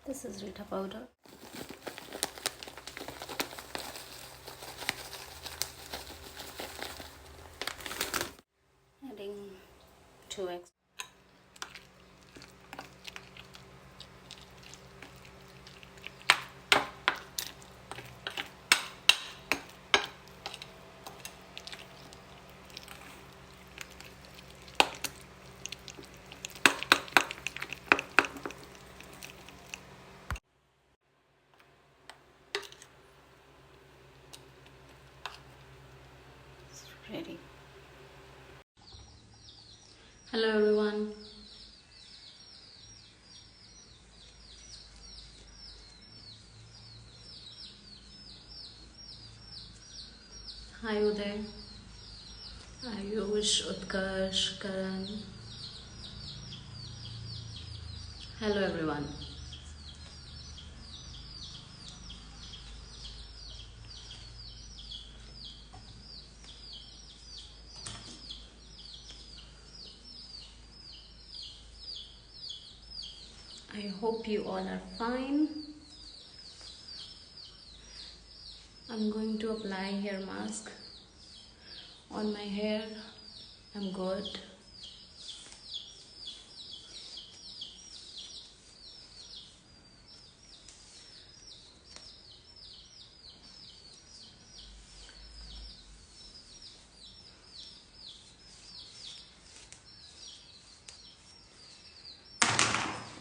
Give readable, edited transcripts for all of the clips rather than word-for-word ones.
This is Reetha powder. Adding 2x. Ready. Hello everyone. Hi Uday, Ayush, Utkarsh, Karan. Hello everyone. I hope you all are fine. I'm going to apply hair mask on my hair. I'm good.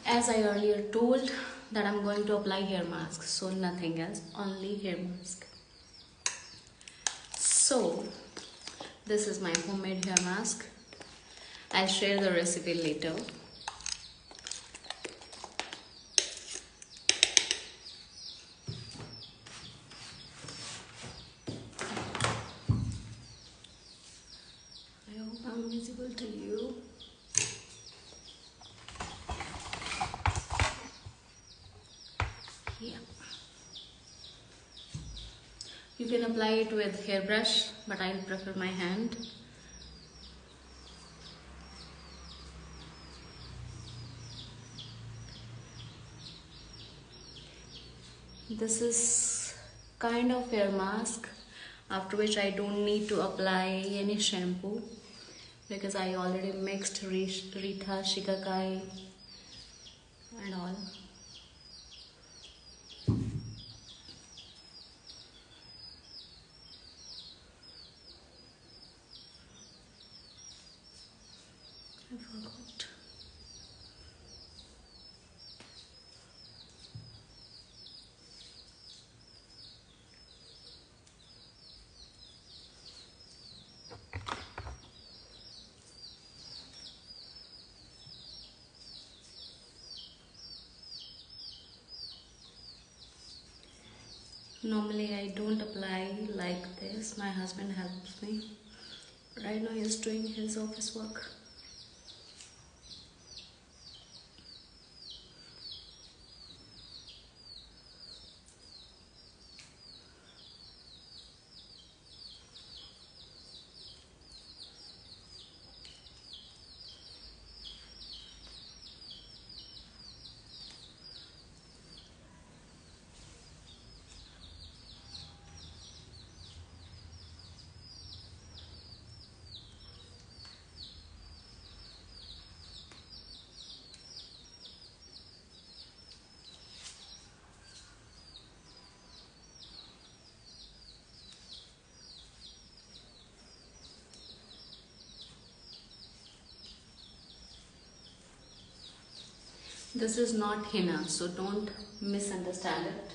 As I earlier told that I'm going to apply hair mask, so nothing else, only hair mask. So this is my homemade hair mask. I'll share the recipe later. I hope I'm visible to you. Yeah. You can apply it with hairbrush, but I'll prefer my hand. This is kind of hair mask after which I don't need to apply any shampoo because I already mixed Reetha, shikakai and all. I forgot. Normally I don't apply like this. My husband helps me. Right now he's doing his office work. This is not henna, so don't misunderstand it.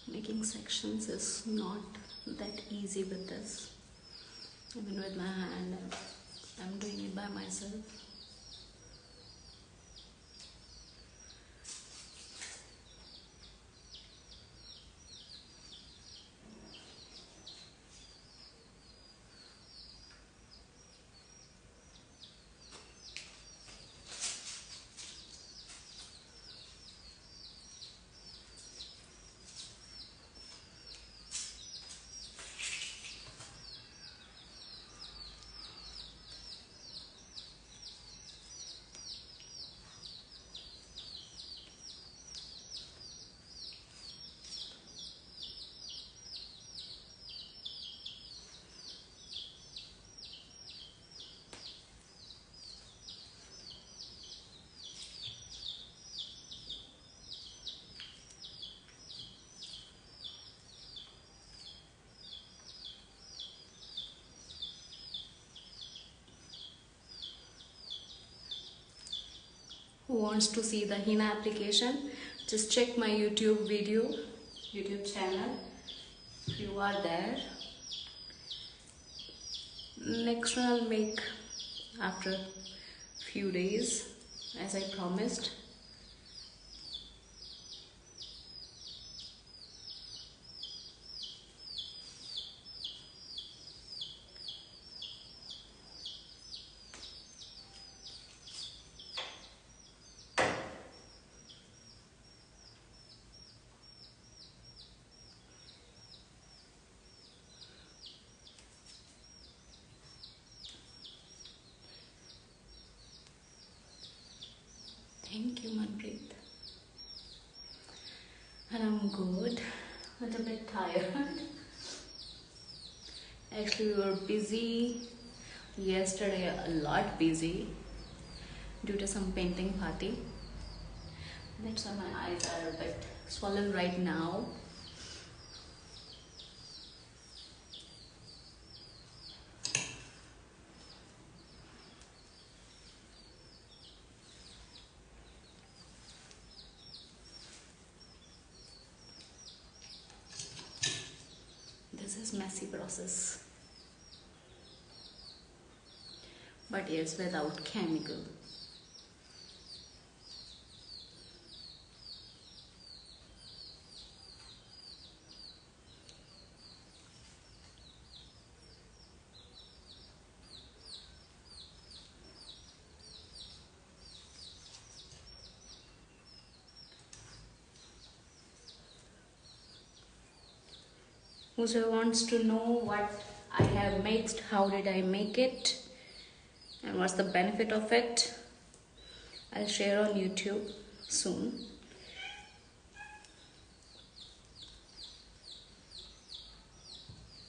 Making sections is not that easy with this. Even with my hand, I'm doing it by myself. who wants to see the henna application, just check my YouTube channel. You are there. Next one I'll make after few days, as I promised. Thank you, Manpreet. And I'm good, but a bit tired. Actually, we were busy yesterday, a lot busy due to some painting party. That's why my eyes are a bit swollen right now. This is messy process, but yes, without chemical. Whoever wants to know what I have mixed, how did I make it, and what's the benefit of it, I'll share on YouTube soon.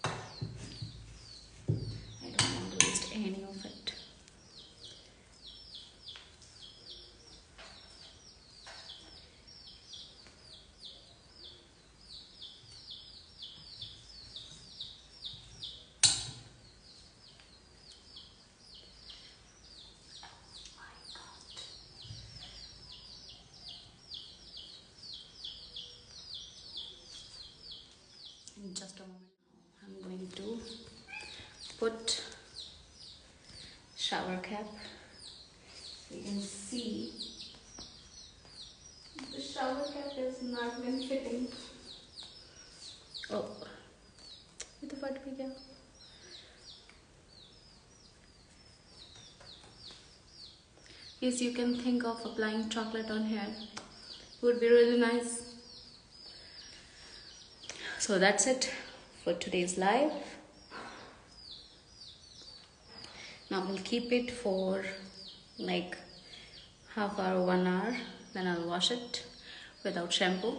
I don't want to waste any of it. In just a moment, I'm going to put shower cap. You can see the shower cap is not been fitting. Oh, ये तो फट भी गया. Yes, you can think of applying chocolate on hair. Would be really nice. So that's it for today's live. Now we'll keep it for like half hour, 1 hour. Then I'll wash it without shampoo.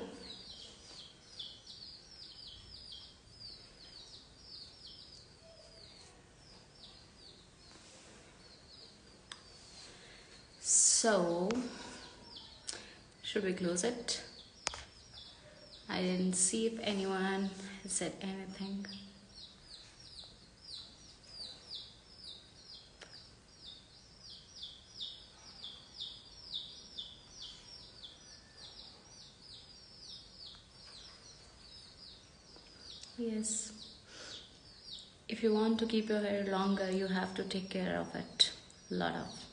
So, should we close it? I didn't see if anyone has said anything. Yes. If you want to keep your hair longer, you have to take care of it. Lot of.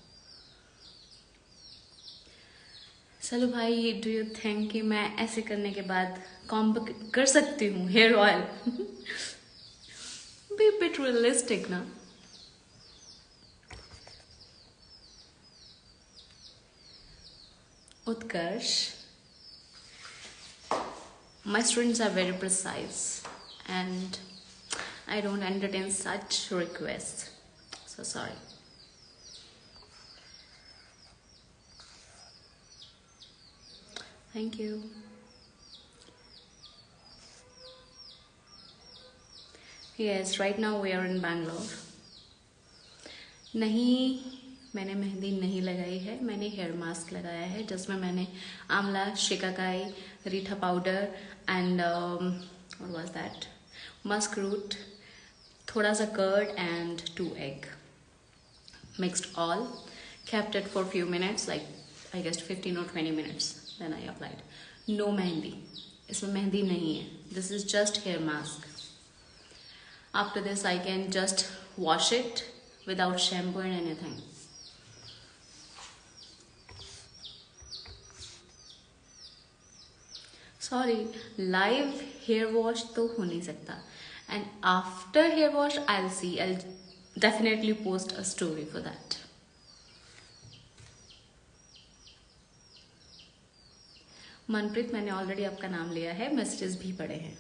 चलो भाई, do you think कि मैं ऐसे करने के बाद comb कर सकती हूँ hair oil? Be a bit realistic ना. Utkarsh, my students are very precise and I don't entertain such requests. So sorry. Thank you. Yes, right now we are in Bangalore. नहीं, मैंने मेहंदी नहीं लगाई है. मैंने हेयर मास्क लगाया है जिसमें मैंने आंवला, शिकाकाई, रीठा powder and what was that? Musk root, थोड़ा सा curd and 2 egg. Mixed all, kept it for a few minutes, like I guess 15 or 20 minutes. Then I applied. No mehndi, इसमें मेहंदी नहीं है. This is just hair mask. After this I can just wash it without shampoo and anything. Sorry, live hair wash तो हो नहीं सकता. And after hair wash I'll see. I'll definitely post a story for that. Manpreet, मैंने already आपका नाम लिया है, messages भी पड़े हैं.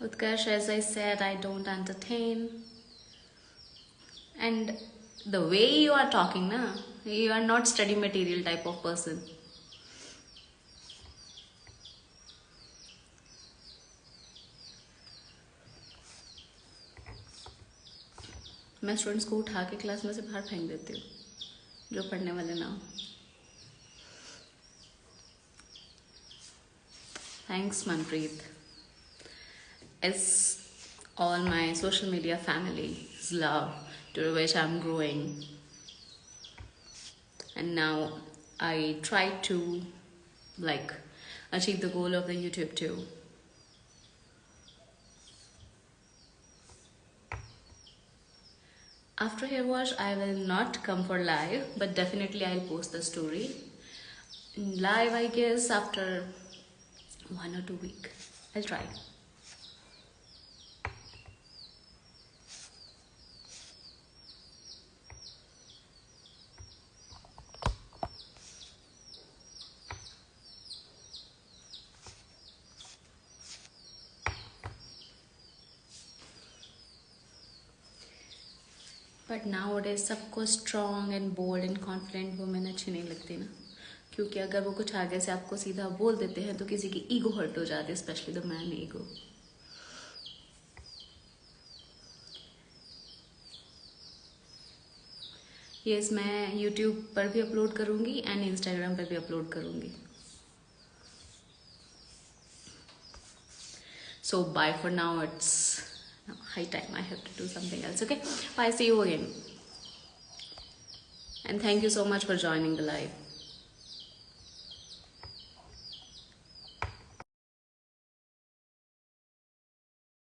Utkarsh, as I said, I don't entertain. And the way you are talking, na, you are not study material type of person. मैं students को उठा के क्लास में से बाहर फेंक देती हूँ जो पढ़ने वाले ना हो. Thanks, Manpreet. It's all my social media family's love to which I'm growing. And now I try to achieve the goal of the YouTube too. After hair wash, I will not come for live, but definitely I'll post the story. Live, I guess, after 1 or 2 weeks. I'll try. But nowadays सबको strong and bold and confident women अच्छी नहीं लगती ना, क्योंकि अगर वो कुछ आगे से आपको सीधा बोल देते हैं तो किसी की ईगो हर्ट हो जाती है, specially the man ego. Yes, मैं यूट्यूब पर भी अपलोड करूँगी एंड इंस्टाग्राम पर भी अपलोड करूँगी. So bye for now. It's high time. I have to do something else. Okay. Bye. See you again. And thank you so much for joining the live.